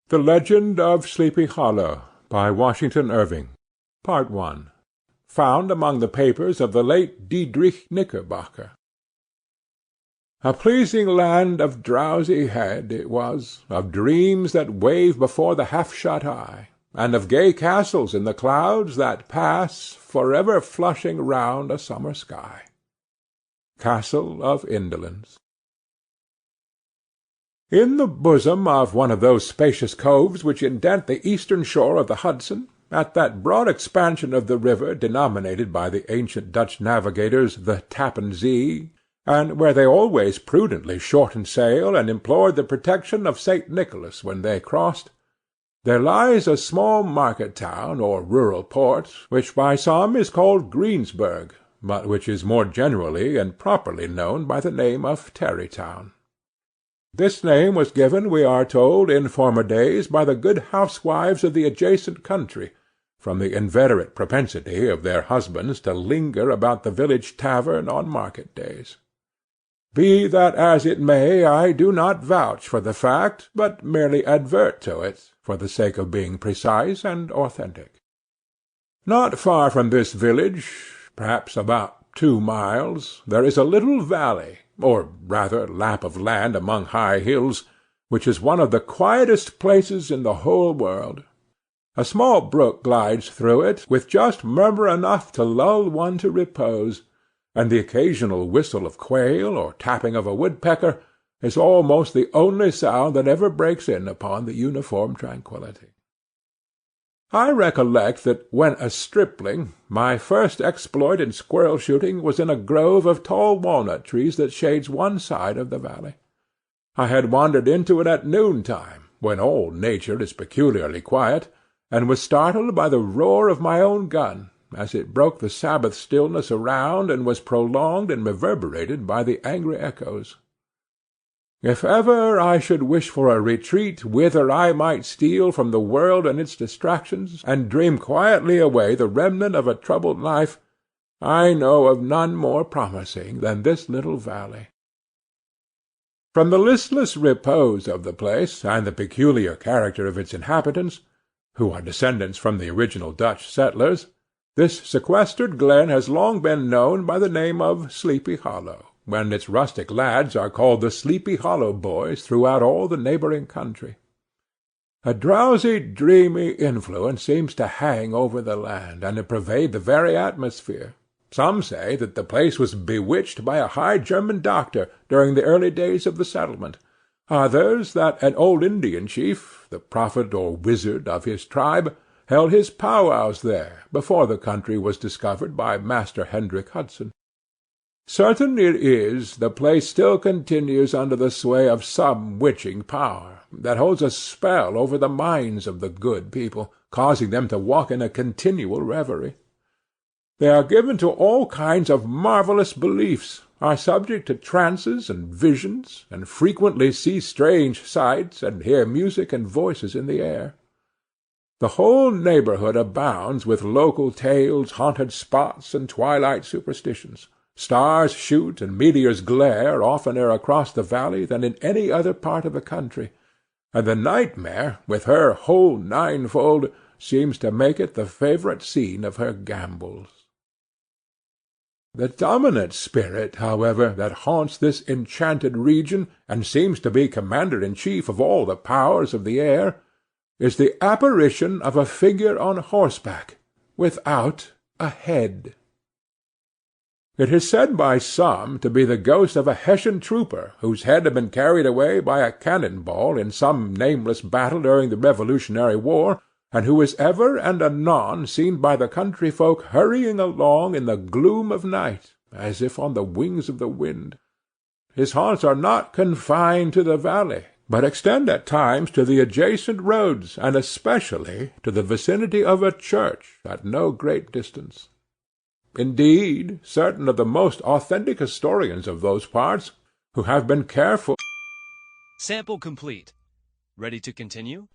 The Legend of Sleepy Hollow, by Washington Irving. Part I. Found among the papers of the late Diedrich Knickerbocker. A pleasing land of drowsy head it was, of dreams that wave before the half-shut eye, and of gay castles in the clouds that pass, forever flushing round a summer sky. Castle of Indolence. In the bosom of one of those spacious coves which indent the eastern shore of the Hudson, at that broad expansion of the river denominated by the ancient Dutch navigators the Tappan Zee, and where they always prudently shortened sail and implored the protection of St. Nicholas when they crossed, there lies a small market-town or rural port, which by some is called Greensburg, but which is more generally and properly known by the name of Tarrytown. This name was given, we are told, in former days by the good housewives of the adjacent country, from the inveterate propensity of their husbands to linger about the village tavern on market days. Be that as it may, I do not vouch for the fact, but merely advert to it, for the sake of being precise and authentic. Not far from this village, perhaps about 2 miles, there is a little valley, or rather lap of land among high hills, which is one of the quietest places in the whole world. A small brook glides through it, with just murmur enough to lull one to repose, and the occasional whistle of quail or tapping of a woodpecker is almost the only sound that ever breaks in upon the uniform tranquillity. I recollect that when a stripling my first exploit in squirrel-shooting was in a grove of tall walnut trees that shades one side of the valley. I had wandered into it at noontime, when all nature is peculiarly quiet, and was startled by the roar of my own gun, as it broke the Sabbath stillness around and was prolonged and reverberated by the angry echoes. If ever I should wish for a retreat whither I might steal from the world and its distractions, and dream quietly away the remnant of a troubled life, I know of none more promising than this little valley. From the listless repose of the place, and the peculiar character of its inhabitants, who are descendants from the original Dutch settlers, this sequestered glen has long been known by the name of Sleepy Hollow, when its rustic lads are called the Sleepy Hollow boys throughout all the neighboring country. A drowsy, dreamy influence seems to hang over the land, and to pervade the very atmosphere. Some say that the place was bewitched by a high German doctor during the early days of the settlement. Others, that an old Indian chief, the prophet or wizard of his tribe, held his powwows there, before the country was discovered by Master Hendrik Hudson. Certain it is, the place still continues under the sway of some witching power, that holds a spell over the minds of the good people, causing them to walk in a continual reverie. They are given to all kinds of marvellous beliefs, are subject to trances and visions, and frequently see strange sights, and hear music and voices in the air. The whole neighbourhood abounds with local tales, haunted spots, and twilight superstitions. Stars shoot and meteors glare oftener across the valley than in any other part of the country, and the nightmare, with her whole ninefold, seems to make it the favourite scene of her gambols. The dominant spirit, however, that haunts this enchanted region, and seems to be commander-in-chief of all the powers of the air, is the apparition of a figure on horseback, without a head. It is said by some to be the ghost of a Hessian trooper whose head had been carried away by a cannon-ball in some nameless battle during the Revolutionary War, and who is ever and anon seen by the country folk hurrying along in the gloom of night, as if on the wings of the wind. His haunts are not confined to the valley, but extend at times to the adjacent roads, and especially to the vicinity of a church at no great distance. Indeed, certain of the most authentic historians of those parts, who have been careful— Sample complete. Ready to continue?